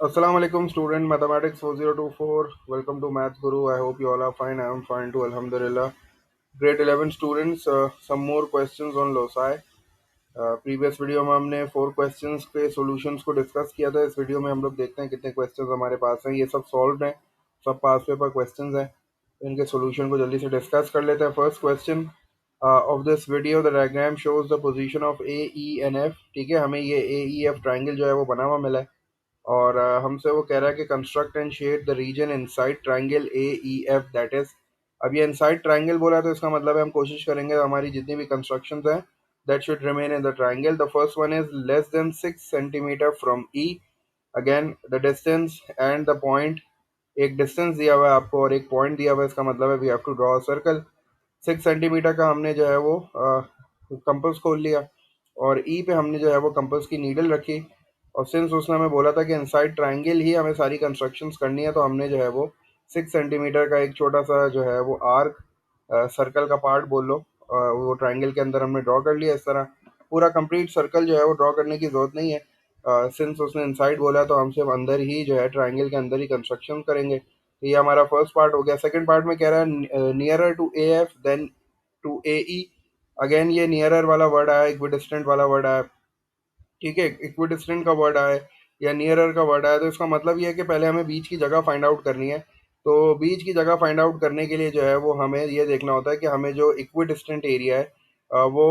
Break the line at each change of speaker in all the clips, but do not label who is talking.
Assalamu alaikum student mathematics 4024. Welcome to Math Guru. I hope you all are fine. I am fine too. Alhamdulillah. Grade 11 students, some more questions on loci. Previous video में हमने 4 questions के solutions को discuss किया था. इस video में हम लोग देखते हैं कितने क्वेश्चंस हमारे पास हैं. ये सब सॉल्व हैं, सब पास पेपर क्वेश्चंस हैं. इनके सॉल्यूशन को जल्दी से डिस्कस कर लेते हैं. First question of this video, the diagram shows the position of A E and F. ठीक है, हमें ये ए ई एफ ट्राइंगल जो है वो बना हुआ मिला है और हमसे वो कह रहा है कि construct and shade the region inside triangle A E F, that is. अब ये इनसाइड ट्राइंगल बोला है तो इसका मतलब है हम कोशिश करेंगे हमारी जितनी भी कंस्ट्रक्शंस हैं that should remain in the triangle. The first one is less than 6 centimeter from E. Again, the distance and the point. एक डिस्टेंस दिया हुआ है आपको और एक पॉइंट दिया हुआ है. इसका मतलब है we have to draw a circle. 6 centimetre का हमने जो है वो कंपास खोल लिया और ई पे हमने जो है वो कंपास की नीडल रखी. और सिंस उसने हमें बोला था कि इनसाइड ट्राइंगल ही हमें सारी कंस्ट्रक्शंस करनी है तो हमने जो है वो 6 सेंटीमीटर का एक छोटा सा जो है वो आर्क, सर्कल का पार्ट बोल लो, वो ट्राइंगल के अंदर हमने ड्रॉ कर लिया. इस तरह पूरा कंप्लीट सर्कल जो है वो ड्रॉ करने की ज़रूरत नहीं है. सिंस उसने इनसाइड बोला तो हम सिर्फ अंदर ही जो है ट्राइंगल के अंदर ही कंस्ट्रक्शन करेंगे. तो ये हमारा फर्स्ट पार्ट हो गया. सेकंड पार्ट में कह रहा है nearer to A F than to A E. Again ये नियरर वाला वर्ड आया, इक्विडिस्टेंट वाला वर्ड आया. ठीक है, इक्विडिस्टेंट का वर्ड आया या नियरर का वर्ड आया तो इसका मतलब ये है कि पहले हमें बीच की जगह फाइंड आउट करनी है. तो बीच की जगह फाइंड आउट करने के लिए जो है वो हमें ये देखना होता है कि हमें जो इक्विडिस्टेंट एरिया है वो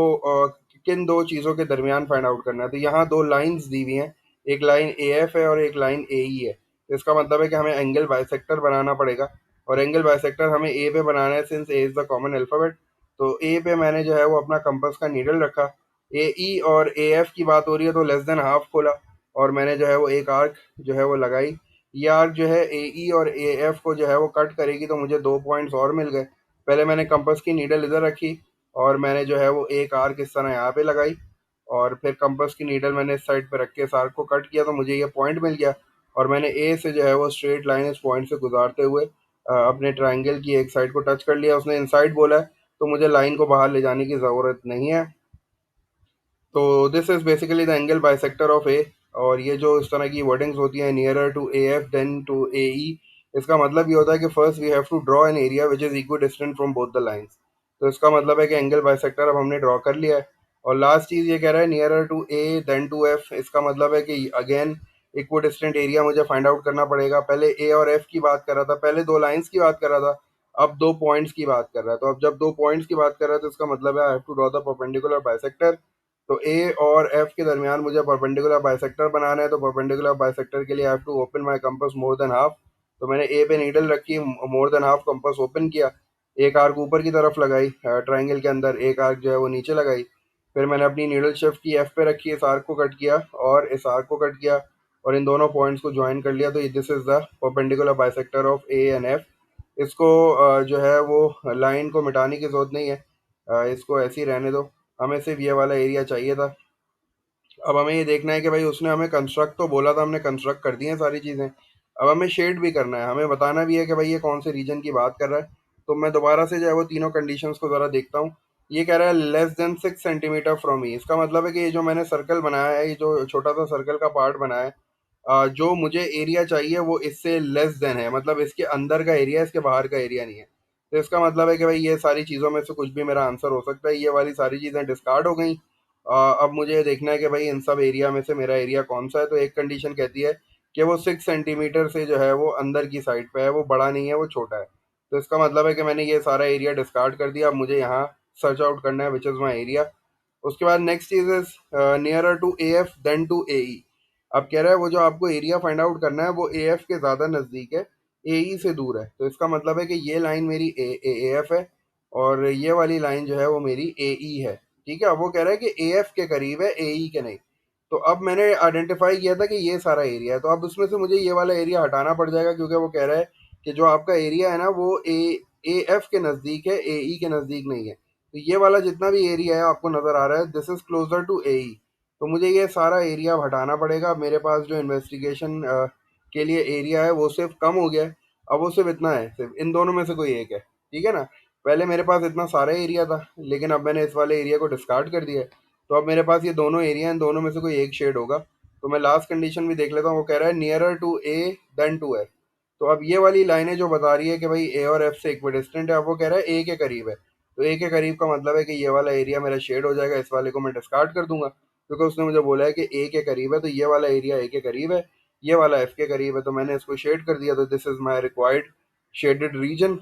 किन दो चीज़ों के दरमियान फाइंड आउट करना है. तो यहाँ दो लाइंस दी हुई हैं, एक लाइन ए एफ है और एक लाइन ए ई है. तो इसका मतलब है कि हमें एंगल बाइसेक्टर बनाना पड़ेगा और एंगल बाइसेक्टर हमें ए पे बनाना है since A is the common alphabet. तो ए पे मैंने जो है वो अपना कंपास का नीडल रखा. ए ई और ए एफ की बात हो रही है तो लेस देन हाफ खोला और मैंने जो है वो एक आर्क जो है वो लगाई. ये आर्क जो है ए ई और ए एफ को जो है वो कट करेगी तो मुझे 2 पॉइंट्स और मिल गए. पहले मैंने कंपास की नीडल इधर रखी और मैंने जो है वो एक आर्क इस तरह यहाँ पे लगाई और फिर कंपास की नीडल मैंने इस साइड पे रख के इस आर्क को कट किया तो मुझे ये पॉइंट मिल गया. और मैंने ए से जो है वो स्ट्रेट लाइन इस पॉइंट से गुजारते हुए अपने ट्राइंगल की एक साइड को टच कर लिया. उसने इनसाइड बोला है तो मुझे लाइन को बाहर ले जाने की ज़रूरत नहीं है. तो this is basically the angle bisector of A. और ये जो इस तरह की वर्डिंग्स होती हैं nearer to A F than to A E, इसका मतलब ये होता है कि first we have to draw an area which is equidistant from both the lines. तो इसका मतलब है कि एंगल बाइसेक्टर अब हमने ड्रॉ कर लिया है. और लास्ट चीज़ ये कह रहा है nearer to A than to F. इसका मतलब है कि अगेन इक्वी डिस्टेंट एरिया मुझे फाइंड आउट करना पड़ेगा. पहले ए और एफ की बात कर रहा था, पहले दो लाइंस की बात कर रहा था, अब दो पॉइंट्स की बात कर रहा है. तो अब जब दो पॉइंट्स की बात कर रहा है तो इसका मतलब है I have to draw the perpendicular bisector. तो ए और एफ के दरमियान मुझे परपेंडिकुलर बाइसेक्टर बनाना है. तो परपेंडिकुलर बाइसेक्टर के लिए I have to open my compass more than half. तो मैंने ए पे नीडल रखी, more than half compass open किया, एक आर्क ऊपर की तरफ लगाई ट्राइंगल के अंदर, एक आर्क जो है वो नीचे लगाई. फिर मैंने अपनी नीडल शिफ्ट की, एफ पे रखी, इस आर्क को कट किया और इस आर्क को कट किया और इन दोनों पॉइंट्स को ज्वाइन कर लिया. तो this is the perpendicular bisector of A and F. इसको जो है वो लाइन को मिटाने की ज़रूरत नहीं है, इसको ऐसे ही रहने दो. हमें सिर्फ ये वाला एरिया चाहिए था. अब हमें ये देखना है कि भाई उसने हमें कंस्ट्रक्ट तो बोला था, हमने कंस्ट्रक्ट कर दी हैं सारी चीज़ें. अब हमें शेड भी करना है, हमें बताना भी है कि भाई ये कौन से रीजन की बात कर रहा है. तो मैं दोबारा से जो है वो तीनों कंडीशंस को ज़रा देखता हूँ. ये कह रहा है लेस देन 6 सेंटीमीटर फ्रॉम ई. इसका मतलब है कि ये जो मैंने सर्कल बनाया है, ये जो छोटा सा सर्कल का पार्ट बनाया है, जो मुझे एरिया चाहिए वो इससे लेस देन है, मतलब इसके अंदर का एरिया, इसके बाहर का एरिया नहीं है. तो इसका मतलब है कि भाई ये सारी चीज़ों में से कुछ भी मेरा आंसर हो सकता है. ये वाली सारी चीज़ें डिस्कार्ड हो गई. अब मुझे ये देखना है कि भाई इन सब एरिया में से मेरा एरिया कौन सा है. तो एक कंडीशन कहती है कि वो 6 सेंटीमीटर से जो है वो अंदर की साइड पे है, वो बड़ा नहीं है, वो छोटा है. तो इसका मतलब है कि मैंने ये सारा एरिया डिस्कार्ड कर दिया. अब मुझे यहाँ सर्च आउट करना है विच इज़ माई एरिया. उसके बाद नेक्स्ट चीज़ is nearer to A F than to A E. अब कह रहा है वो जो आपको एरिया फाइंड आउट करना है वो ए एफ के ज़्यादा नज़दीक है, ए ई से दूर है. तो इसका मतलब है कि ये लाइन मेरी ए एफ है और ये वाली लाइन जो है वो मेरी ए ई है. ठीक है, अब वो कह रहा है कि ए एफ के करीब है, ए ई के नहीं. तो अब मैंने आइडेंटिफाई किया था कि ये सारा एरिया है, तो अब उसमें से मुझे ये वाला एरिया हटाना पड़ जाएगा क्योंकि वो कह रहा है कि जो आपका एरिया है ना वो ए ए एफ के नज़दीक है, ए ई के नज़दीक नहीं है. तो ये वाला जितना भी एरिया है आपको नज़र आ रहा है, this is closure to A ई. तो मुझे ये सारा एरिया हटाना पड़ेगा. अब मेरे पास जो इन्वेस्टिगेशन के लिए एरिया है वो सिर्फ कम हो गया है. अब वो सिर्फ इतना है, सिर्फ इन दोनों में से कोई एक है. ठीक है ना, पहले मेरे पास इतना सारा एरिया था लेकिन अब मैंने इस वाले एरिया को डिस्कार्ड कर दिया है. तो अब मेरे पास ये दोनों एरिया, इन दोनों में से कोई एक शेड होगा. तो मैं लास्ट कंडीशन भी देख लेता हूँ। वो कह रहा है nearer to A than to F. तो अब ये वाली लाइनें जो बता रही है कि भाई ए और एफ से इक्विडिस्टेंट है, अब वो कह रहा है ए के करीब है। तो ए के करीब का मतलब है कि ये वाला एरिया मेरा शेड हो जाएगा, इस वाले को मैं डिस्कार्ड कर दूंगा, क्योंकि उसने मुझे बोला है कि ए के करीब है, तो ये वाला एरिया ए के करीब है, ये वाला एफ के करीब है, तो मैंने इसको शेड कर दिया। तो this is my required shaded region.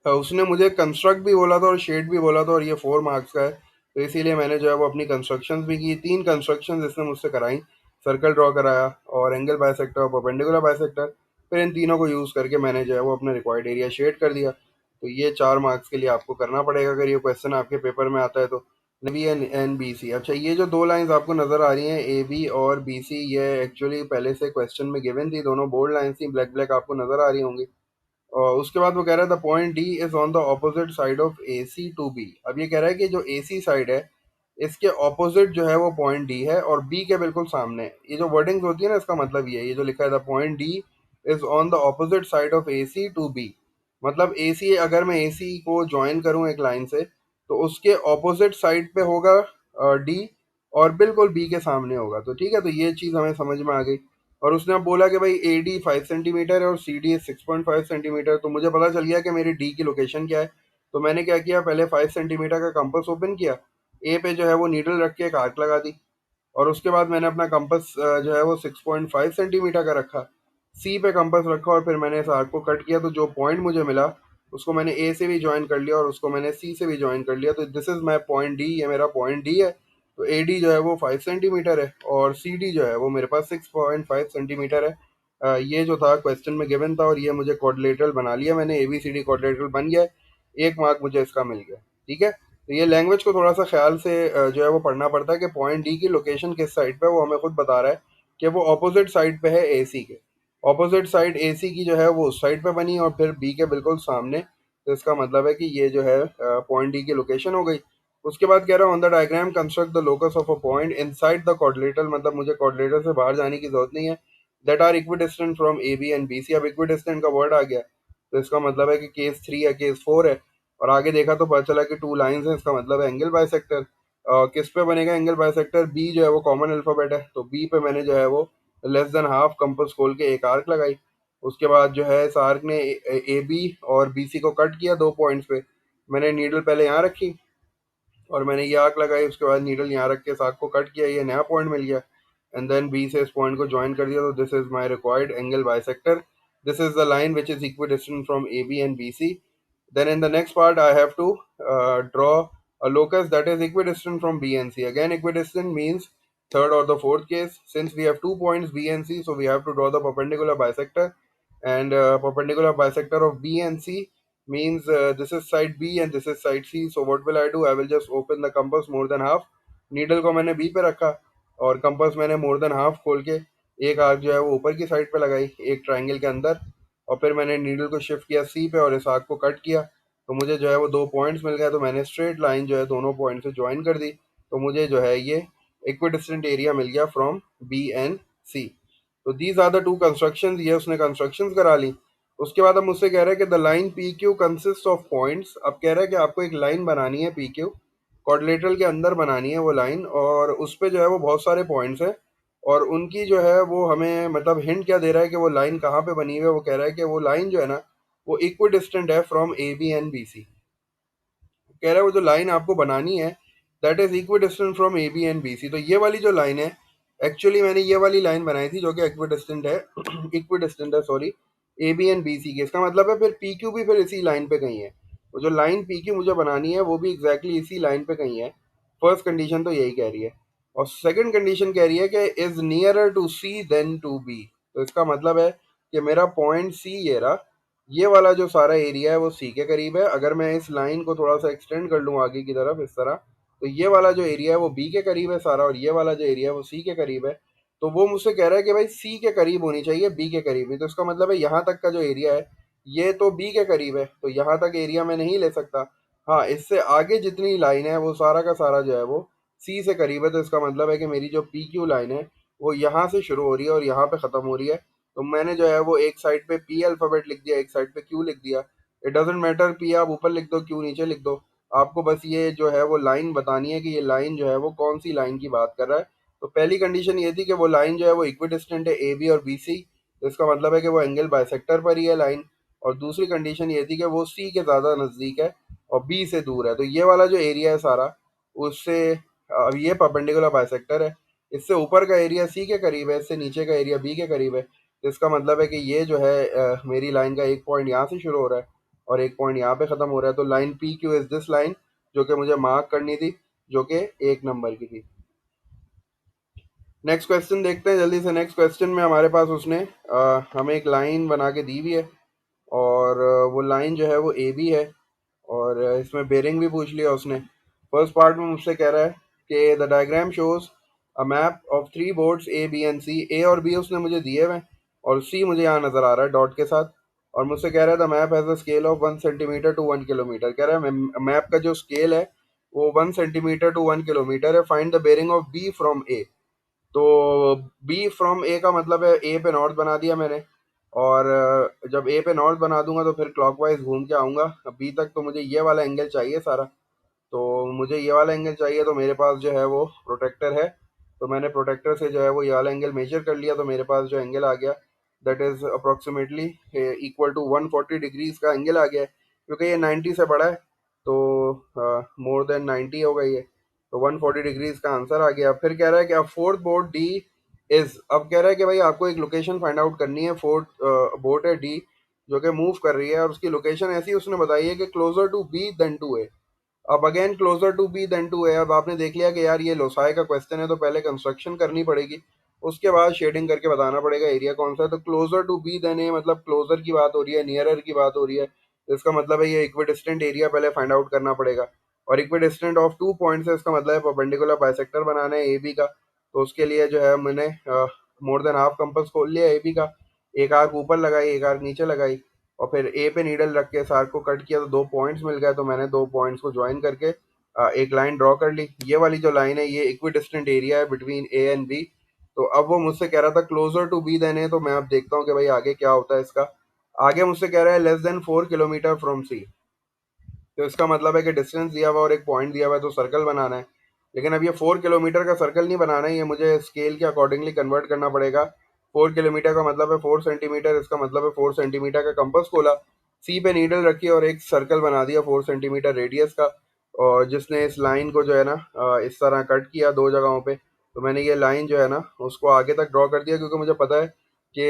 उसने मुझे कंस्ट्रक्ट भी बोला था और शेड भी बोला था, और ये 4 मार्क्स का है, तो इसीलिए मैंने जो है वो अपनी कंस्ट्रक्शंस भी की। 3 कंस्ट्रक्शंस इसने मुझसे कराई, सर्कल ड्रॉ कराया और एंगल बाइसेक्टर और परपेंडिकुलर बाइसेक्टर। फिर इन तीनों को यूज़ करके मैंने जो है वो अपना रिक्वायर्ड एरिया शेड कर दिया। तो ये 4 मार्क्स के लिए आपको करना पड़ेगा अगर ये क्वेश्चन आपके पेपर में आता है तो। B and B C. अच्छा, ये जो 2 लाइंस आपको नज़र आ रही हैं ए बी और बी सी, ये एक्चुअली पहले से क्वेश्चन में गिवन थी, दोनों बोल्ड लाइंस थी, ब्लैक ब्लैक आपको नज़र आ रही होंगी। और उसके बाद वो कह रहा था point D is on the opposite side of A C to B. अब ये कह रहा है कि जो ए सी साइड है इसके ऑपोजिट जो है वो पॉइंट डी है और बी के बिल्कुल सामने। ये जो वर्डिंग्स होती है ना, इसका मतलब ये जो लिखा है था point D is on the opposite side of A C to B. मतलब ए सी, अगर मैं ए सी को ज्वाइन करूं एक लाइन से, तो उसके ऑपोजिट साइड पे होगा डी, और बिल्कुल बी के सामने होगा। तो ठीक है, तो ये चीज़ हमें समझ में आ गई। और उसने अब बोला कि भाई ए डी 5 सेंटीमीटर है और सी डी 6.5 सेंटीमीटर। तो मुझे पता चल गया कि मेरी डी की लोकेशन क्या है। तो मैंने क्या किया, पहले 5 सेंटीमीटर का कंपास ओपन किया, ए पे जो है वो नीडल रख के एक आर्क लगा दी, और उसके बाद मैंने अपना कंपास जो है वो 6.5 सेंटीमीटर का रखा, सी पे कंपास रखा, और फिर मैंने इस आर्क को कट किया। तो जो पॉइंट मुझे मिला उसको मैंने ए से भी ज्वाइन कर लिया और उसको मैंने सी से भी ज्वाइन कर लिया। तो this is my point D, ये मेरा पॉइंट डी है। तो ए डी जो है वो 5 सेंटीमीटर है और सी डी जो है वो मेरे पास 6.5 सेंटीमीटर है। ये जो था क्वेश्चन में गिवन था, और ये मुझे क्वाड्रिलेटरल बना लिया मैंने, A B C D quadrilateral बन गया। 1 मार्क मुझे इसका मिल गया। ठीक है, तो ये लैंग्वेज को थोड़ा सा ख्याल से जो है वो पढ़ना पड़ता है कि पॉइंट डी की लोकेशन किस साइड पे है। वो हमें खुद बता रहा है कि वो ऑपोजिट साइड पे है ए सी के। ऑपोजिट साइड ए सी की जो है वो उस साइड पे बनी और फिर बी के बिल्कुल सामने। तो इसका मतलब है कि ये जो है पॉइंट डी की लोकेशन हो गई। उसके बाद कह रहा है on the diagram construct the locus of a point inside the quadrilateral. मतलब मुझे क्वाड्रिलेटरल से बाहर जाने की जरूरत नहीं है। That are equidistant from A B and B C. अब इक्विडिस्टेंट का वर्ड आ गया, तो इसका मतलब है कि केस 3 है, केस 4 है। और आगे देखा तो पता चला कि 2 लाइंस हैं, इसका मतलब है एंगल बाइसेक्टर। किस पे बनेगा एंगल बाइसेक्टर? बी जो है वो कॉमन अल्फाबेट है, तो बी पे मैंने जो है वो लेस देन हाफ कंपास खोल के एक आर्क लगाई। उसके बाद जो है इस आर्क ने ए बी और बी सी को कट किया 2 पॉइंट्स पे। मैंने नीडल पहले यहाँ रखी और मैंने ये आर्क लगाई, उसके बाद नीडल यहाँ रख के इस आर्क को कट किया, ये नया पॉइंट मिल गया। एंड देन बी से इस पॉइंट को ज्वाइन कर दिया। तो this is my required angle bisector. This is the line which is equidistant from A B and B C. Then in the next part, I have to draw a locus that is equidistant from B and C. Again, equidistant means third or the fourth case. Since we have 2 points B and C, so we have to draw the perpendicular bisector. And perpendicular bisector of B and C means this is side B and this is side C. So what will I do? I will just open the compass more than half. Needle को मैंने B पे रखा और compass मैंने मोर than half खोल के एक arc जो है वो ऊपर की साइड पे लगाई एक ट्राइंगल के अंदर, और फिर मैंने नीडल को शिफ्ट किया सी पे और इस आर्क को कट किया। तो मुझे जो है वो 2 पॉइंट्स मिल गए, तो मैंने स्ट्रेट लाइन जो है दोनों पॉइंट से ज्वाइन कर दी। तो मुझे जो है ये इक्विडिस्टेंट एरिया मिल गया फ्रॉम बी एंड सी। तो दीज आर द 2 कंस्ट्रक्शंस, ये उसने कंस्ट्रक्शंस करा ली। उसके बाद अब मुझसे कह रहा है कि the line P Q consist of points. अब कह रहा है कि आपको एक लाइन बनानी है पी क्यू, क्वाड्रिलेटरल के अंदर बनानी है वो लाइन, और उस पे जो है वो बहुत सारे पॉइंट्स हैं, और उनकी जो है वो हमें मतलब हिंट क्या दे रहा है कि वो लाइन कहाँ पे बनी हुई है। वो कह रहा है कि वो लाइन जो है ना वो इक्विडिस्टेंट है from A B and B C. कह रहा है वो जो लाइन आपको बनानी है that is equidistant from A B and B C. तो ये वाली जो लाइन है, एक्चुअली मैंने ये वाली लाइन बनाई थी जो कि इक्विडिस्टेंट है इक्विडिस्टेंट है sorry, A B and B C के। इसका मतलब है फिर पी क्यू भी फिर इसी लाइन पे कहीं है। वो जो लाइन पी क्यू मुझे बनानी है वो भी एग्जैक्टली इसी लाइन पे कहीं है। फर्स्ट कंडीशन तो यही कह रही है। और सेकंड कंडीशन कह रही है कि is nearer to C than to B. तो इसका मतलब है कि मेरा पॉइंट सी ये रहा, ये वाला जो सारा एरिया है वो सी के करीब है। अगर मैं इस लाइन को थोड़ा सा एक्सटेंड कर लूँ आगे की तरफ इस तरह, तो ये वाला जो एरिया है वो बी के करीब है सारा, और ये वाला जो एरिया है वो सी के करीब है। तो वो मुझसे कह रहा है कि भाई सी के करीब होनी चाहिए, बी के करीब नहीं। तो इसका मतलब है यहाँ तक का जो एरिया है ये तो बी के करीब है, तो यहाँ तक एरिया मैं नहीं ले सकता। हाँ, इससे आगे जितनी लाइन है वो सारा का सारा जो है वो सी से करीब है। तो इसका मतलब है कि मेरी जो पी क्यू लाइन है वो यहाँ से शुरू हो रही है और यहाँ पे ख़त्म हो रही है। तो मैंने जो है वो एक साइड पे पी अल्फ़ाबेट लिख दिया, एक साइड पे क्यू लिख दिया। इट डजेंट मैटर पी आप ऊपर लिख दो क्यू नीचे लिख दो, आपको बस ये जो है वो लाइन बतानी है कि ये लाइन जो है वो कौन सी लाइन की बात कर रहा है। तो पहली कंडीशन ये थी कि वो लाइन जो है वो इक्विडिस्टेंट है ए बी और बी सी, तो इसका मतलब है कि वो एंगल बाइसेक्टर पर ही है लाइन। और दूसरी कंडीशन ये थी कि वो सी के ज़्यादा नज़दीक है और बी से दूर है। तो ये वाला जो एरिया है सारा, उससे अब ये परपेंडिकुलर बाइसेक्टर है, इससे ऊपर का एरिया सी के करीब है, इससे नीचे का एरिया बी के करीब है। तो इसका मतलब है कि ये जो है मेरी लाइन का एक पॉइंट यहाँ से शुरू हो रहा है और एक पॉइंट यहाँ पे ख़त्म हो रहा है। तो line P Q is this line, जो कि मुझे मार्क करनी थी, जो कि 1 नंबर की थी। नेक्स्ट क्वेश्चन देखते हैं जल्दी से। नेक्स्ट क्वेश्चन में हमारे पास उसने हमें एक लाइन बना के दी हुई है और वो लाइन जो है वो ए बी है और इसमें बेरिंग भी पूछ लिया उसने। फर्स्ट पार्ट में मुझसे कह रहा है कि the diagram shows a map of 3 boards A B and C. A और बी उसने मुझे दिए हुए हैं और सी मुझे यहाँ नज़र आ रहा है डॉट के साथ। और मुझसे कह रहा है the map has a scale of 1 centimetre to 1 kilometre. कह रहा है मैप का जो स्केल है वो 1 सेंटीमीटर टू 1 किलोमीटर है। Find the bearing of B from A. तो बी फ्रॉम ए का मतलब है ए पे नॉर्थ बना दिया मैंने, और जब ए पे नॉर्थ बना दूंगा तो फिर क्लॉकवाइज घूम के आऊँगा बी तक। तो मुझे ये वाला एंगल चाहिए सारा, तो मुझे ये वाला एंगल चाहिए। तो मेरे पास जो है वो प्रोटेक्टर है, तो मैंने प्रोटेक्टर से जो है वो ये वाला एंगल मेजर कर लिया। तो मेरे पास जो एंगल आ गया that is approximately equal to 140 degrees का एंगल आ गया है, क्योंकि ये 90 से बड़ा है। तो मोर देन 90 होगा ये, तो 140 डिग्रीज का आंसर आ गया। फिर कह रहा है कि अब फोर्थ बोर्ड डी इज, अब कह रहा है कि भाई आपको एक लोकेशन फाइंड आउट करनी है। फोर्थ बोर्ड है डी जो कि मूव कर रही है और उसकी लोकेशन ऐसी उसने बताई है कि closer to B than to A. अब again closer to B than to है। अब आपने देख लिया कि यार ये लोसाई का क्वेश्चन है, तो पहले कंस्ट्रक्शन करनी पड़ेगी, उसके बाद शेडिंग करके बताना पड़ेगा एरिया कौन सा है। तो क्लोजर टू बी देन ए मतलब क्लोजर की बात हो रही है, नियरर की बात हो रही है। तो इसका मतलब है ये इक्विडिस्टेंट एरिया पहले फाइंड आउट करना पड़ेगा। और इक्विडिस्टेंट ऑफ 2 पॉइंट्स है, इसका मतलब है परपेंडिकुलर बाइसेक्टर बनाना है ए बी का। तो उसके लिए जो है मैंने मोर देन हाफ कंपास खोल लिया ए बी का, एक आर्क ऊपर लगाई एक आर्क नीचे लगाई और फिर ए पे नीडल रख के इस आर्क को कट किया तो 2 पॉइंट्स मिल गए। तो मैंने 2 पॉइंट्स को ज्वाइन करके एक लाइन ड्रॉ कर ली। ये वाली जो लाइन है ये इक्विडिस्टेंट एरिया है बिटवीन ए एंड बी। तो अब वो मुझसे कह रहा था क्लोजर टू बी देन ए, तो मैं अब देखता हूँ कि भाई आगे क्या होता है इसका। आगे मुझसे कह रहा है लेस देन 4 किलोमीटर फ्रॉम सी। तो इसका मतलब है कि डिस्टेंस दिया हुआ और एक पॉइंट दिया हुआ है तो सर्कल बनाना है। लेकिन अब ये 4 किलोमीटर का सर्कल नहीं बनाना है, ये मुझे स्केल के अकॉर्डिंगली कन्वर्ट करना पड़ेगा। 4 किलोमीटर का मतलब है 4 सेंटीमीटर, इसका मतलब है 4 सेंटीमीटर का कंपास खोला, सी पे नीडल रखी और एक सर्कल बना दिया 4 सेंटीमीटर रेडियस का। और जिसने इस लाइन को जो है ना इस तरह कट किया 2 जगहों पे। तो मैंने ये लाइन जो है ना उसको आगे तक ड्रॉ कर दिया, क्योंकि मुझे पता है कि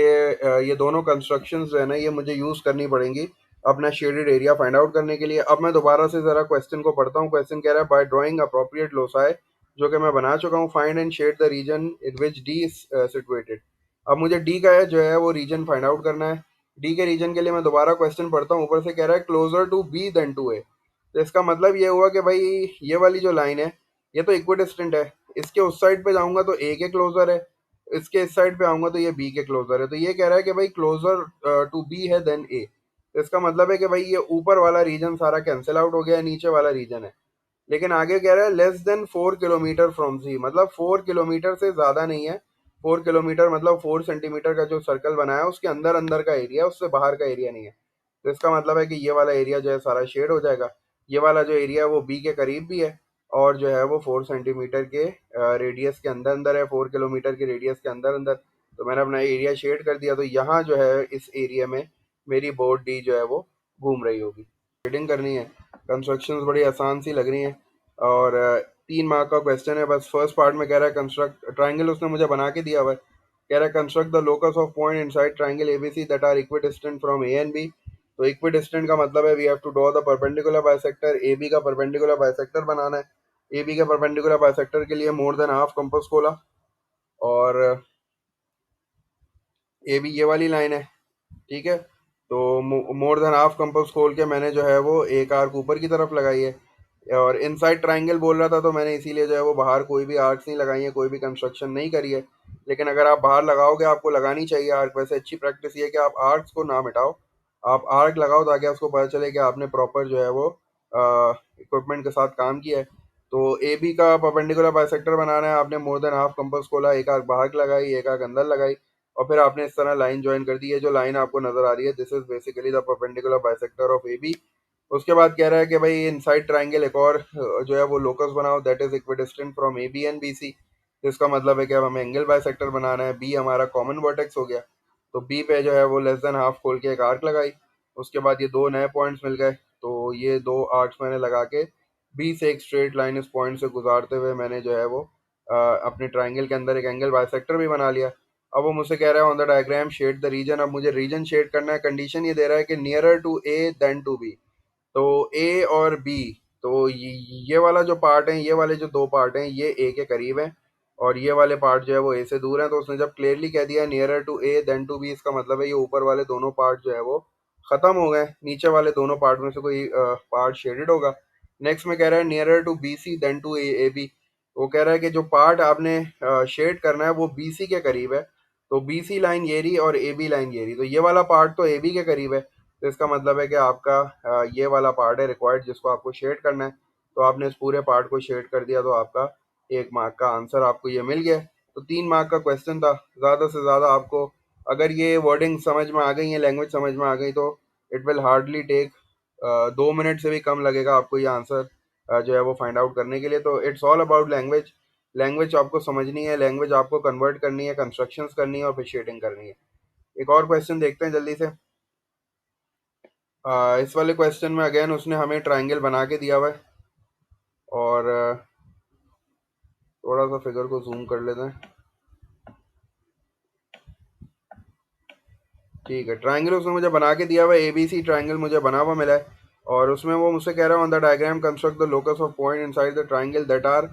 ये दोनों कंस्ट्रक्शंस जो है ना ये मुझे यूज़ करनी पड़ेंगी अपना शेडेड एरिया फाइंड आउट करने के लिए। अब मैं दोबारा से ज़रा क्वेश्चन को पढ़ता हूँ। क्वेश्चन कह रहा है बाय ड्राइंग अप्रोप्रिएट लोसाई, जो कि मैं बना चुका हूँ। Find and shade the region in which D is situated. अब मुझे डी का है जो है वो रीजन फाइंड आउट करना है। डी के रीजन के लिए मैं दोबारा क्वेश्चन पढ़ता हूँ। ऊपर से कह रहा है closer to B than to A. तो इसका मतलब ये हुआ कि भाई ये वाली जो लाइन है ये तो इक्विडिस्टेंट है, इसके उस साइड पे जाऊंगा तो ए के क्लोजर है, इसके इस साइड पे आऊंगा तो ये बी के क्लोजर है। तो ये कह रहा है कि भाई क्लोजर टू बी है देन ए। तो इसका मतलब है कि भाई ये ऊपर वाला रीजन सारा कैंसिल आउट हो गया है, नीचे वाला रीजन है। लेकिन आगे कह रहा है लेस देन 4 किलोमीटर फ्रॉम सी, मतलब 4 किलोमीटर से ज़्यादा नहीं है। 4 किलोमीटर मतलब 4 सेंटीमीटर का जो सर्कल बनाया है उसके अंदर अंदर का एरिया, उससे बाहर का एरिया नहीं है। तो इसका मतलब है कि ये वाला एरिया जो है सारा शेड हो जाएगा। ये वाला जो एरिया है वो बी के करीब भी है और जो है वो 4 सेंटीमीटर के रेडियस के अंदर अंदर है, 4 किलोमीटर के रेडियस के अंदर अंदर। तो मैंने अपना एरिया शेड कर दिया। तो यहाँ जो है इस एरिया में मेरी बोर्ड डी जो है वो घूम रही होगी। शेडिंग करनी है, कंस्ट्रक्शंस बड़ी आसान सी लग रही हैं और 3 मार्क का क्वेश्चन है बस। फर्स्ट पार्ट में कह रहा है कंस्ट्रक्ट ट्राइंगल, उसने मुझे बना के दिया हुआ है। कह रहा है construct the locus of point inside triangle ABC that are equidistant from A and B. तो इक्विडिस्टेंट का मतलब है we have to draw the perpendicular bisector. A B का परपेंडिकुलर बाइसेक्टर बनाना है। ए बी के परपेंडिकुलर बाइसेक्टर के लिए मोर देन हाफ कंपास खोला और ए बी ये वाली लाइन है, ठीक है। तो मोर देन हाफ कंपास खोल के मैंने जो है वो एक आर्क ऊपर की तरफ लगाई है। और इनसाइड ट्रायंगल बोल रहा था तो मैंने इसीलिए जो है वो बाहर कोई भी आर्क्स नहीं लगाई है, कोई भी कंस्ट्रक्शन नहीं करी है। लेकिन अगर आप बाहर लगाओगे आपको लगानी चाहिए आर्क। वैसे अच्छी प्रैक्टिस ये है कि आप आर्क्स को ना मिटाओ, आप आर्क लगाओ ताकि उसको पता चले कि आपने प्रॉपर जो है वो इक्विपमेंट के साथ काम किया है। तो ए बी का परपेंडिकुलर बाइसेक्टर बनाना है। आपने मोर देन हाफ कंपास खोला, एक आर्क बाहर लगाई एक आर्क अंदर लगाई और फिर आपने इस तरह लाइन ज्वाइन कर दी है। जो लाइन आपको नजर आ रही है this is basically the perpendicular bisector of A B. उसके बाद कह रहा है कि भाई इनसाइड ट्रायंगल एक और जो है वो लोकस बनाओ that is equidistant from A B and B C. तो इसका मतलब है कि अब हमें एंगल बाइसेक्टर बनाना है। बी हमारा कॉमन वर्टेक्स हो गया, तो बी पे जो है वो लेस देन हाफ खोल के एक आर्क लगाई। उसके बाद ये दो नए पॉइंट्स मिल गए, तो ये दो आर्क्स मैंने लगा के बी से एक स्ट्रेट लाइन इस पॉइंट से गुजारते हुए मैंने जो है वो अपने ट्राइंगल के अंदर एक एंगल बाइसेक्टर भी बना लिया। अब वो मुझसे कह रहा है on the diagram shade the region. अब मुझे रीजन शेड करना है। कंडीशन ये दे रहा है कि nearer to A than to B. तो ए और बी, तो ये वाला जो पार्ट है, ये वाले जो दो पार्ट हैं, ये ए के करीब हैं और ये वाले पार्ट जो है वो ए से दूर हैं। तो उसने जब क्लियरली कह दिया nearer to A than to B, इसका मतलब है ये ऊपर वाले दोनों पार्ट जो है वो खत्म हो गए, नीचे वाले दोनों पार्ट में से कोई पार्ट शेडेड होगा। नेक्स्ट में कह रहा है nearer to B C than to A B. वो कह रहा है कि जो पार्ट आपने शेड करना है वो बी सी के करीब है। तो बी सी लाइन ये रही और ए बी लाइन ये रही, तो ये वाला पार्ट तो ए बी के करीब है। तो इसका मतलब है कि आपका ये वाला पार्ट है रिक्वायर्ड जिसको आपको शेड करना है। तो आपने इस पूरे पार्ट को शेड कर दिया, तो आपका 1 मार्क का आंसर आपको ये मिल गया। तो 3 मार्क का क्वेश्चन था। ज़्यादा से ज़्यादा आपको अगर ये वर्डिंग समझ में आ गई है, लैंग्वेज समझ में आ गई, तो it will hardly take 2 minute से भी कम लगेगा आपको ये आंसर जो है वो फाइंड आउट करने के लिए। तो it's all about language. Language आपको समझनी है, लैंग्वेज आपको कन्वर्ट करनी है, कंस्ट्रक्शंस करनी है और फिर शेडिंग करनी है। एक और क्वेश्चन देखते हैं जल्दी से। इस वाले क्वेश्चन में अगेन उसने हमें ट्रायंगल बना के दिया हुआ है और थोड़ा सा फिगर को जूम कर लेते हैं। ठीक है, ट्रायंगल उसने मुझे बना के दिया हुआ है, एबीसी ट्रायंगल मुझे बना हुआ मिला है। और उसमें वो मुझसे कह रहा है on the diagram construct the locus of point inside the triangle that are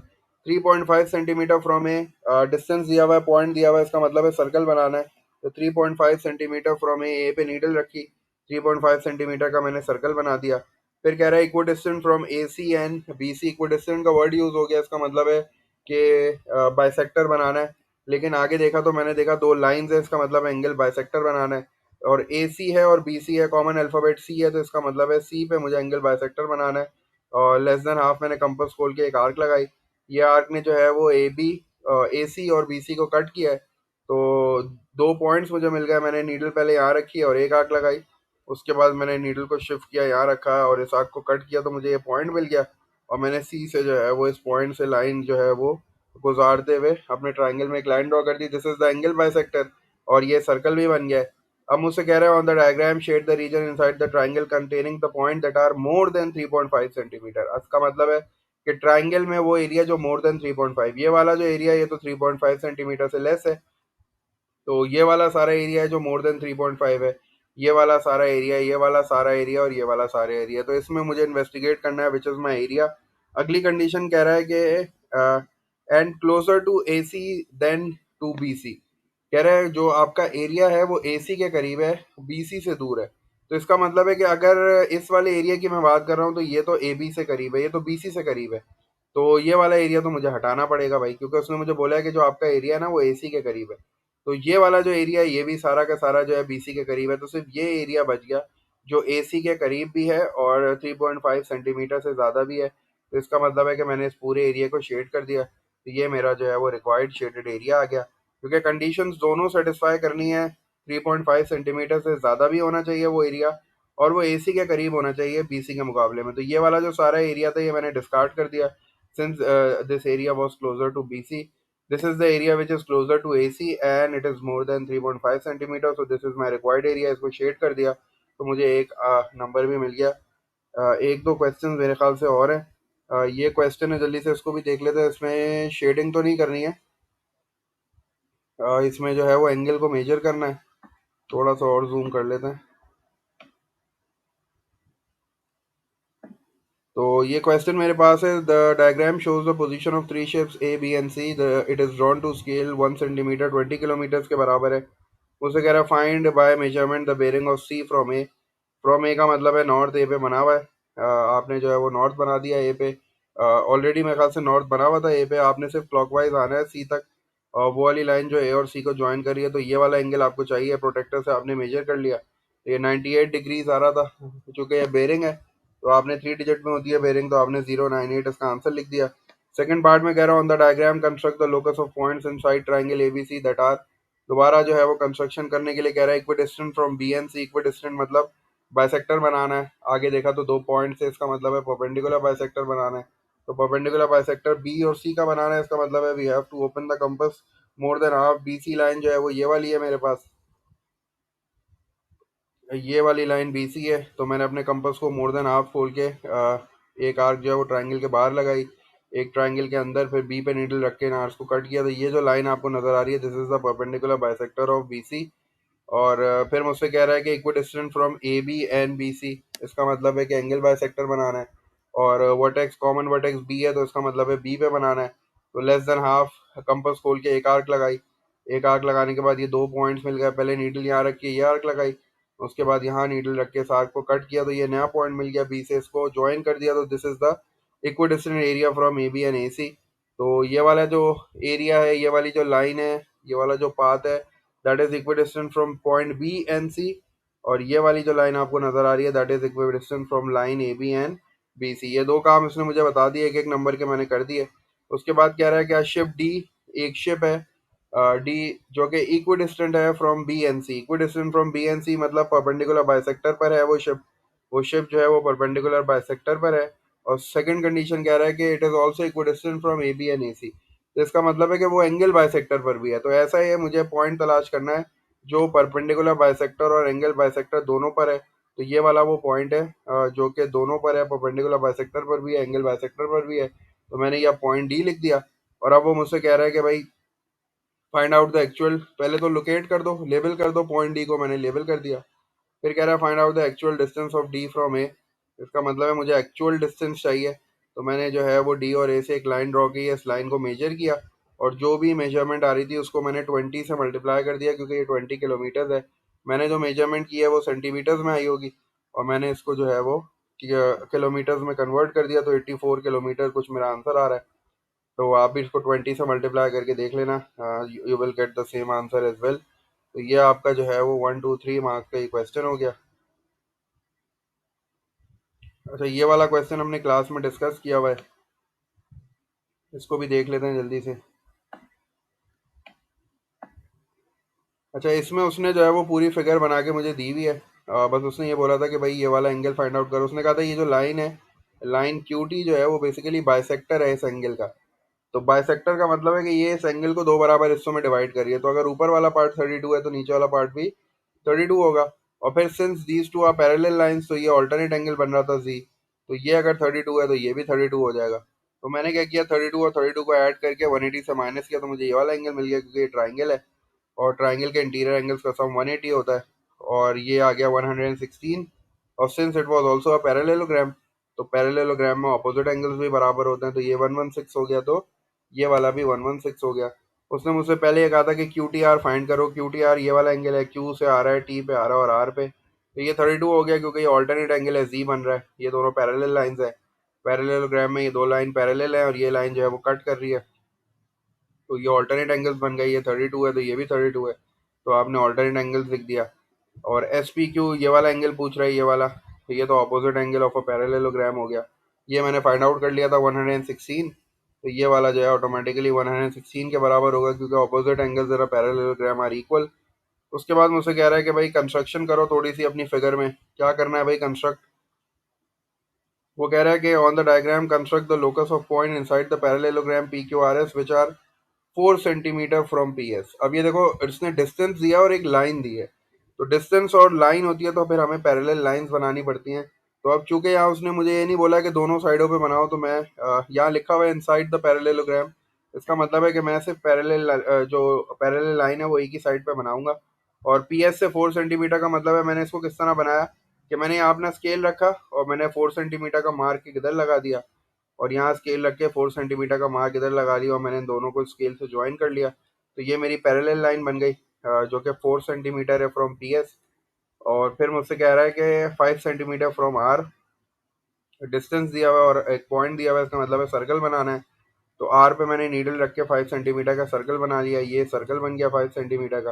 3.5 centimetre from A. Distance दिया हुआ है, पॉइंट दिया हुआ है, इसका मतलब है सर्कल बनाना है। तो 3.5 सेंटीमीटर फ्रॉम ए पे नीडल रखी, 3.5 सेंटीमीटर का मैंने सर्कल बना दिया। फिर कह रहा है equidistant from A C and B C. Equidistant का वर्ड यूज़ हो गया, इसका मतलब है कि बाइसेक्टर बनाना है। लेकिन आगे देखा तो मैंने देखा दो लाइंस है, इसका मतलब है एंगल बाइसेक्टर बनाना है। और ए सी है और बी सी है, कॉमन अल्फ़ाबेट सी है, तो इसका मतलब है सी पे मुझे एंगल बाइसेक्टर बनाना है। और लेस देन हाफ मैंने कंपास खोल के एक आर्क लगाई। ये आर्क ने जो है वो ए सी और बी सी को कट किया है। तो दो पॉइंट्स मुझे मिल गए। मैंने नीडल पहले यहाँ रखी और एक आर्क लगाई। उसके बाद मैंने नीडल को शिफ्ट किया, यहाँ रखा और इस आर्क को कट किया, तो मुझे ये पॉइंट मिल गया। और मैंने सी से जो है वो इस पॉइंट से लाइन जो है वो गुजारते हुए अपने ट्राइंगल में एक लाइन ड्रॉ कर दी। This is the angle bisector. और ये सर्कल भी बन गया है। अब मुझसे कह रहा है on the diagram shade the region inside the triangle containing the point that are more than 3.5 centimetre. इसका मतलब है कि ट्रायंगल में वो एरिया जो मोर देन 3.5, ये वाला जो एरिया ये तो 3.5 सेंटीमीटर से लेस है। तो ये वाला सारा एरिया है जो मोर देन 3.5 है। ये वाला सारा एरिया, ये वाला सारा एरिया और ये वाला सारा एरिया, तो इसमें मुझे इन्वेस्टिगेट करना है विच इज़ माई एरिया। अगली कंडीशन कह रहा है कि and closer to A C than to B C. कह रहा है जो आपका एरिया है वो ए सी के करीब है, बी सी से दूर है। तो इसका मतलब है कि अगर इस वाले एरिया की मैं बात कर रहा हूँ तो ये तो ए बी से करीब है, ये तो बी सी से करीब है। तो ये वाला एरिया तो मुझे हटाना पड़ेगा भाई, क्योंकि उसने मुझे बोला है कि जो आपका एरिया है ना वो ए सी के करीब है। तो ये वाला जो एरिया है ये भी सारा का सारा जो है बीसी के करीब है। तो सिर्फ ये एरिया बच गया जो एसी के करीब भी है और 3.5 सेंटीमीटर से ज़्यादा भी है। तो इसका मतलब है कि मैंने इस पूरे एरिया को शेड कर दिया, तो ये मेरा जो है वो रिक्वायर्ड शेडेड एरिया आ गया। क्योंकि कंडीशंस दोनों सेटिस्फाई करनी है, 3.5 सेंटीमीटर से ज़्यादा भी होना चाहिए वो एरिया और वो एसी के करीब होना चाहिए बीसी के मुकाबले में। तो ये वाला जो सारा एरिया था ये मैंने डिस्कार्ड कर दिया, since this area was closer to BC. This is the area which is closer to AC and it is more than 3.5 centimetre. So this is my required area। इसको शेड कर दिया तो मुझे एक नंबर भी मिल गया। एक दो क्वेश्चन मेरे ख्याल से और हैं। ये क्वेश्चन है, जल्दी से इसको भी देख लेते हैं। इसमें शेडिंग तो नहीं करनी है, इसमें जो है वो एंगल को मेजर करना है। थोड़ा सा और जूम कर लेते हैं। तो ये क्वेश्चन मेरे पास है। The diagram shows the position of three ships A B and C. The it is drawn to scale 1 centimetre, 20 kilometre के बराबर है। मुझे कह रहा है find by measurement the bearing of C from A. From A का मतलब है नॉर्थ, ए पे बना हुआ है। आपने जो है वो नॉर्थ बना दिया ए पे। ऑलरेडी मेरे ख्याल से नॉर्थ बना हुआ था ए पे, आपने सिर्फ क्लॉकवाइज आना है सी तक। और वो वाली लाइन जो ए और सी को ज्वाइन कर रही है, तो ये वाला एंगल आपको चाहिए। प्रोटेक्टर से आपने मेजर कर लिया, तो ये 98 डिग्रीज आ रहा था। चूंकि ये बेरिंग है तो आपने 3 डिजिट में होती है बेरिंग, तो आपने 098 इसका आंसर लिख दिया। सेकंड पार्ट में कह रहा हूँ on the diagram construct the locus of points inside triangle ABC that are. दोबारा जो है वो कंस्ट्रक्शन करने के लिए कह रहा है equidistant from B and C. Equidistant मतलब बाइसेक्टर बनाना है। आगे देखा तो दो पॉइंट्स है, इसका मतलब है परपेंडिकुलर बाइसेक्टर बनाना है। तो परपेंडिकुलर बाइसेक्टर बी और सी का बनाना है, इसका मतलब है we have to open the compass more than half. B C line जो है वो ये वाली है मेरे पास, ये वाली लाइन बी सी है। तो मैंने अपने कंपास को मोर देन हाफ खोल के एक आर्क जो है वो ट्रायंगल के बाहर लगाई, एक ट्रायंगल के अंदर, फिर बी पे नीडल रख के इन आर्क्स को कट किया। तो ये जो लाइन आपको नजर आ रही है, this is the perpendicular bisector of B C. और फिर मुझसे कह रहा है कि equidistant from A B and B C, इसका मतलब है कि एंगल बाइसेक्टर बनाना है। और वर्टेक्स कॉमन वर्टेक्स बी है, तो इसका मतलब है बी पे बनाना है। तो लेस देन हाफ कंपास खोल के एक आर्क लगाई, एक आर्क लगाने के बाद ये दो पॉइंट्स मिल गए। पहले नीडल यहाँ रख के ये आर्क लगाई, उसके बाद यहाँ नीडल रख के इस आर्क को कट किया, तो ये नया पॉइंट मिल गया। बी से इसको ज्वाइन कर दिया, तो this is the equidistant area from A B and A C. तो ये वाला जो एरिया है, ये वाली जो लाइन है, ये वाला जो पाथ है, that is equidistant from point B and C. और ये वाली जो लाइन आपको नजर आ रही है, that is equidistant from line A B and B C. ये दो काम इसने मुझे बता दिए, एक एक नंबर के मैंने कर दिए। उसके बाद कह रहा है क्या शिप डी, एक शिप है डी जो कि इक्विडिस्टेंट है from B and C. Equidistant from B and C मतलब परपेंडिकुलर बाइसेक्टर पर है वो शिप जो है वो परपेंडिकुलर बाइसेक्टर पर है। और सेकंड कंडीशन कह रहा है कि it is also equidistant from A B and A C, तो इसका मतलब है कि वो एंगल बाइसेक्टर पर भी है। तो ऐसा ही है, मुझे पॉइंट तलाश करना है जो परपेंडिकुलर बाइसेक्टर और एंगल बाइसेक्टर दोनों पर है। तो ये वाला वो पॉइंट है जो कि दोनों पर है, परपेंडिकुलर बाइसेक्टर पर भी है, एंगल बाइसेक्टर पर भी है। तो मैंने यह पॉइंट डी लिख दिया। और अब वो मुझसे कह रहा है कि भाई फाइंड आउट द एक्चुअल, पहले तो लोकेट कर दो, लेबल कर दो, पॉइंट डी को मैंने लेबल कर दिया। फिर कह रहा है find out the actual distance of D from A, इसका मतलब है मुझे एक्चुअल डिस्टेंस चाहिए। तो मैंने जो है वो डी और ए से एक लाइन ड्रॉ की, इस लाइन को मेजर किया, और जो भी मेजरमेंट आ रही थी उसको मैंने 20 से मल्टीप्लाई कर दिया, क्योंकि ये 20 किलोमीटर है। मैंने जो मेजरमेंट की है वो सेंटीमीटर्स में आई होगी, और मैंने इसको जो है वो किलोमीटर्स में कन्वर्ट कर दिया, तो 84 किलोमीटर कुछ मेरा आंसर आ रहा है। तो आप भी इसको 20 से मल्टीप्लाई करके देख लेना, you will get the same answer as well. तो ये आपका जो है वो 1 2 3 मार्क्स का ही क्वेश्चन हो गया। अच्छा, ये वाला क्वेश्चन हमने क्लास में डिस्कस किया हुआ है, इसको भी देख लेते हैं जल्दी से। अच्छा, इसमें उसने जो है वो पूरी फिगर बना के मुझे दी हुई है। बस उसने ये बोला था कि भाई ये वाला एंगल फाइंड आउट करो। उसने कहा था ये जो लाइन है, लाइन क्यू टी जो है वो बेसिकली बाइसेक्टर है इस एंगल का। तो बाइसेक्टर का मतलब है कि ये इस एंगल को दो बराबर हिस्सों में डिवाइड करिए। तो अगर ऊपर वाला पार्ट 32 है तो नीचे वाला पार्ट भी 32 होगा। और फिर since these two are parallel lines, तो ये ऑल्टरनेट एंगल बन रहा था जी। तो ये अगर 32 है तो ये भी 32 हो जाएगा। तो मैंने क्या किया, 32 और 32 को ऐड करके 180 से माइनस किया, तो मुझे ये वाला एंगल मिल गया, क्योंकि ये ट्राइंगल है और ट्राइंगल के इंटीरियर एंगल्स का सम 180 होता है। और ये आ गया 116। और since it was also a parallelogram, तो पैरेललोग्राम में ऑपोजिट एंगल्स भी बराबर होते हैं, तो ये 116 हो गया, तो ये वाला भी 116 हो गया। उसने मुझसे पहले ये कहा था कि क्यू टी आर फाइंड करो। क्यू टी आर ये वाला एंगल है, क्यू से आ रहा है, टी पे आ रहा है और आर पे। तो ये 32 हो गया, क्योंकि ये ऑल्टरनेट एंगल है, जी बन रहा है, ये दोनों पैरेलल लाइंस है। पैरेललोग्राम में ये दो लाइन पैरेलल है और ये लाइन जो है वो कट कर रही है, तो ये ऑल्टरनेट एंगल्स बन गई। ये 32 है तो ये भी 32 है, तो आपने ऑल्टरनेट एंगल्स लिख दिया। और एस पी क्यू ये वाला एंगल पूछ रहा है, ये वाला, तो ये तो opposite angle of a parallelogram हो गया। ये मैंने फाइंड आउट कर लिया था 116। तो ये वाला जो है ऑटोमेटिकली 116 के बराबर होगा, क्योंकि अपोजिट एंगल्स जरा पैरेललोग्राम आर इक्वल। उसके बाद मुझसे कह रहा है कि भाई कंस्ट्रक्शन करो थोड़ी सी अपनी फिगर में। क्या करना है भाई कंस्ट्रक्ट, वो कह रहा है कि on the diagram construct the locus of point inside the parallelogram P Q R S which are 4 centimetre from P S. अब ये देखो, इसने डिस्टेंस दिया और एक लाइन दी है। तो डिस्टेंस और लाइन होती है तो फिर हमें पैरेलल लाइंस बनानी पड़ती हैं। तो अब चूंकि यहाँ उसने मुझे ये नहीं बोला कि दोनों साइडों पे बनाओ, तो मैं यहाँ लिखा हुआ है इनसाइड द पैरेललोग्राम, इसका मतलब है कि मैं सिर्फ पैरेलल जो पैरेलल लाइन है वो एक ही साइड पे बनाऊंगा। और पी एस से 4 सेंटीमीटर का मतलब है, मैंने इसको किस तरह बनाया कि मैंने यहाँ अपना स्केल रखा और मैंने 4 सेंटीमीटर का मार्क इधर लगा दिया, और यहाँ स्केल रख के 4 सेंटीमीटर का मार्क इधर लगा लिया, और मैंने इन दोनों को स्केल से ज्वाइन कर लिया। तो ये मेरी पैरेलल लाइन बन गई, जो कि 4 सेंटीमीटर है फ्रॉम पी एस। और फिर मुझसे कह रहा है कि 5 सेंटीमीटर फ्रॉम आर, डिस्टेंस दिया हुआ है और एक पॉइंट दिया हुआ है, इसका मतलब है सर्कल बनाना है। तो आर पे मैंने नीडल रख के 5 सेंटीमीटर का सर्कल बना लिया, ये सर्कल बन गया 5 सेंटीमीटर का।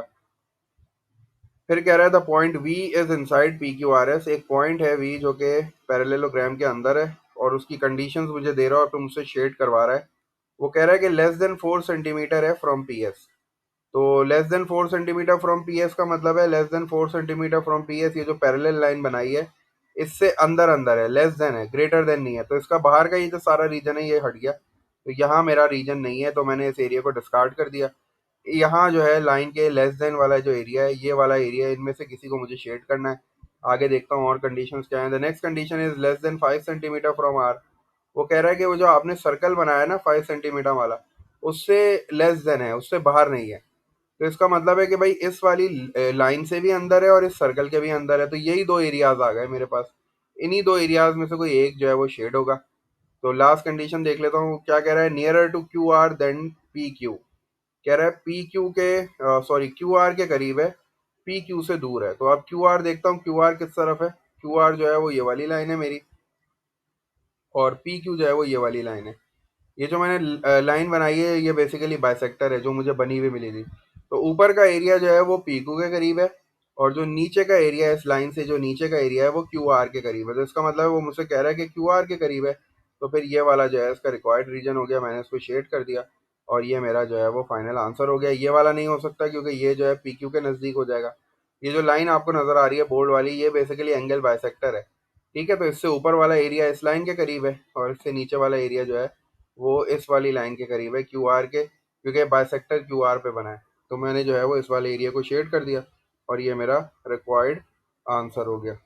फिर कह रहा है the point V is inside P Q R S, एक पॉइंट है वी जो कि पैरेललोग्राम के अंदर है, और उसकी कंडीशंस मुझे दे रहा है और फिर मुझसे शेड करवा रहा है। वो कह रहा है कि लेस देन 4 सेंटीमीटर है फ्रॉम पी एस। तो less than 4 centimetre from P S का मतलब है less than 4 centimetre from P S, ये जो पैरेलल लाइन बनाई है इससे अंदर अंदर है, लेस देन है, ग्रेटर देन नहीं है, तो इसका बाहर का ये जो सारा रीजन है ये हट गया, तो यहाँ मेरा रीजन नहीं है, तो मैंने इस एरिया को डिस्कार्ड कर दिया। यहाँ जो है लाइन के लेस देन वाला जो एरिया है, ये वाला एरिया है, इनमें से किसी को मुझे शेड करना है। आगे देखता हूँ और कंडीशंस क्या है। The next condition is less than 5 centimetre from R. वो कह रहा है कि वो जो आपने सर्कल बनाया ना 5 सेंटीमीटर वाला, उससे लेस देन है, उससे बाहर नहीं है। तो इसका मतलब है कि भाई इस वाली लाइन से भी अंदर है और इस सर्कल के भी अंदर है, तो यही दो एरियाज आ गए मेरे पास। इन्हीं दो एरियाज में से कोई एक जो है वो शेड होगा। तो लास्ट कंडीशन देख लेता हूँ क्या कह रहा है। Nearer to Q R than P Q. कह रहा है पी क्यू के, सॉरी, क्यू आर के करीब है, पी क्यू से दूर है। तो अब क्यू आर देखता हूँ, क्यू आर किस तरफ है। क्यू आर जो है वो ये वाली लाइन है मेरी, और पी क्यू जो है वो ये वाली लाइन है। ये जो मैंने लाइन बनाई है ये बेसिकली बाइसेक्टर है जो मुझे बनी हुई मिली थी। तो ऊपर का एरिया जो है वो पी क्यू के करीब है, और जो नीचे का एरिया है इस लाइन से, जो नीचे का एरिया है वो क्यू आर के करीब है। तो इसका मतलब है वो मुझसे कह रहा है कि क्यू आर के करीब है, तो फिर ये वाला जो है इसका रिक्वायर्ड रीजन हो गया, मैंने इसको शेड कर दिया, और ये मेरा जो है वो फाइनल आंसर हो गया। ये वाला नहीं हो सकता क्योंकि ये जो है पी क्यू के नज़दीक हो जाएगा। ये जो लाइन आपको नज़र आ रही है बोल्ड वाली, ये बेसिकली एंगल बाइसेक्टर है। ठीक है, तो इससे ऊपर वाला एरिया इस लाइन के करीब है, और इससे नीचे वाला एरिया जो है वो इस वाली लाइन के करीब है क्यू आर के, क्योंकि बाइसेक्टर क्यू आर पे बना है। तो मैंने जो है वो इस वाले एरिया को शेड कर दिया, और ये मेरा रिक्वायर्ड आंसर हो गया।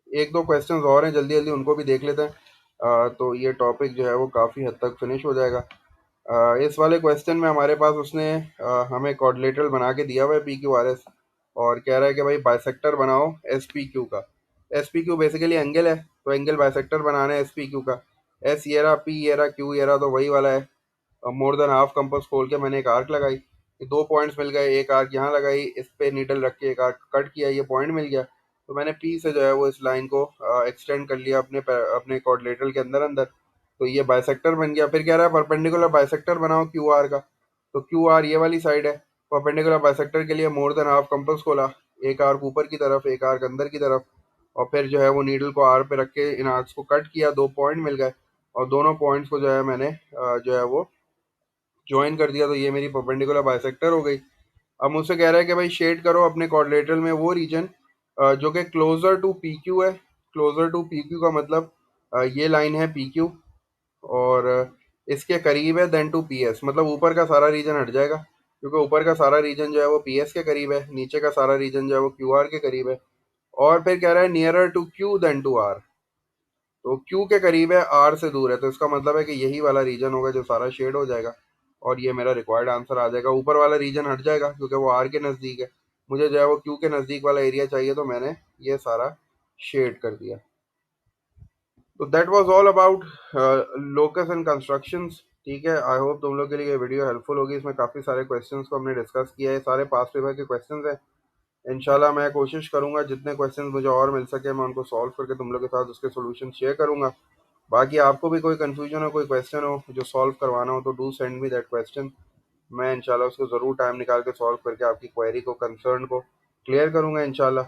एक दो क्वेश्चंस और हैं, जल्दी जल्दी उनको भी देख लेते हैं। तो ये टॉपिक जो है वो काफ़ी हद तक फिनिश हो जाएगा। इस वाले क्वेश्चन में हमारे पास उसने हमें कोऑर्डिनेटर बना के दिया हुआ है पी क्यू आर एस, और कह रहा है कि भाई बाइसेक्टर बनाओ एस पी क्यू का। S P Q basically angle है, तो एंगल बाइसेक्टर बनाना है एस पी क्यू का। एस ये रहा, पी ये रहा, क्यू ये रहा, तो वही वाला है। मोर देन हाफ कंपास खोल के मैंने एक आर्क लगाई, ये दो पॉइंट्स मिल गए, एक आर्क यहाँ लगाई, इस पे नीडल रख के एक आर्क कट किया, ये पॉइंट मिल गया। तो मैंने पी से जो है वो इस लाइन को एक्सटेंड कर लिया अपने कोऑर्डिनेटर के अंदर अंदर। तो ये बाइसेक्टर बन गया। फिर कह रहा है परपेंडिकुलर बाइसेक्टर बनाओ क्यू आर का। तो क्यू आर ये वाली साइड है, परपेंडिकुलर बाइसेक्टर के लिए मोर देन हाफ कंपास खोला, एक आर्क ऊपर की तरफ, एक आर्क अंदर की तरफ, और फिर जो है वो नीडल को आर पे रख के इन आर्क्स को कट किया, दो पॉइंट मिल गए, और दोनों पॉइंट्स को जो है मैंने जो है वो ज्वाइन कर दिया, तो ये मेरी परपेंडिकुलर बाइसेक्टर हो गई। अब मुझसे कह रहा है कि भाई शेड करो अपने क्वाड्रिलेटरल में वो रीजन जो कि क्लोजर टू पी क्यू है। क्लोजर टू पी क्यू का मतलब ये लाइन है पी क्यू, और इसके करीब है देन टू पी एस, मतलब ऊपर का सारा रीजन हट जाएगा, क्योंकि ऊपर का सारा रीजन जो है वो पी एस के करीब है, नीचे का सारा रीजन जो है वो क्यू आर के करीब है। और फिर कह रहा है nearer to Q than to R. तो क्यू के करीब है, आर से दूर है, तो इसका मतलब है कि यही वाला रीजन होगा जो सारा शेड हो जाएगा, और ये मेरा रिक्वायर्ड आंसर आ जाएगा। ऊपर वाला रीजन हट जाएगा क्योंकि वो आर के नज़दीक है, मुझे जो है वो क्यू के नज़दीक वाला एरिया चाहिए, तो मैंने ये सारा शेड कर दिया। तो that was all about locus and constructions. ठीक है, आई होप तुम लोग के लिए ये वीडियो हेल्पफुल होगी। इसमें काफ़ी सारे क्वेश्चंस को हमने डिस्कस किया है, सारे पास पेपर के क्वेश्चंस हैं। इंशाल्लाह मैं कोशिश करूंगा जितने क्वेश्चंस मुझे और मिल सके मैं उनको सॉल्व करके तुम लोग के साथ उसके सॉल्यूशन शेयर करूंगा। बाकी आपको भी कोई कंफ्यूजन हो, कोई क्वेश्चन हो जो सॉल्व करवाना हो, तो do send me that question. मैं इंशाल्लाह उसको ज़रूर टाइम निकाल के सॉल्व करके आपकी क्वेरी को, कंसर्न को क्लियर करूंगा इंशाल्लाह।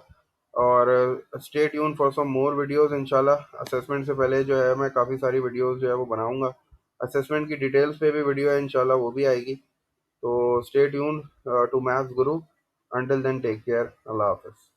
और stay tune for some more videos इंशाल्लाह। असेसमेंट से पहले जो है मैं काफ़ी सारी वीडियोस जो है वो बनाऊंगा। असेसमेंट की डिटेल्स पे भी वीडियो है इंशाल्लाह, वो भी आएगी। तो stay tune to maths Guru. Until then take care, अल्लाह हाफिज़।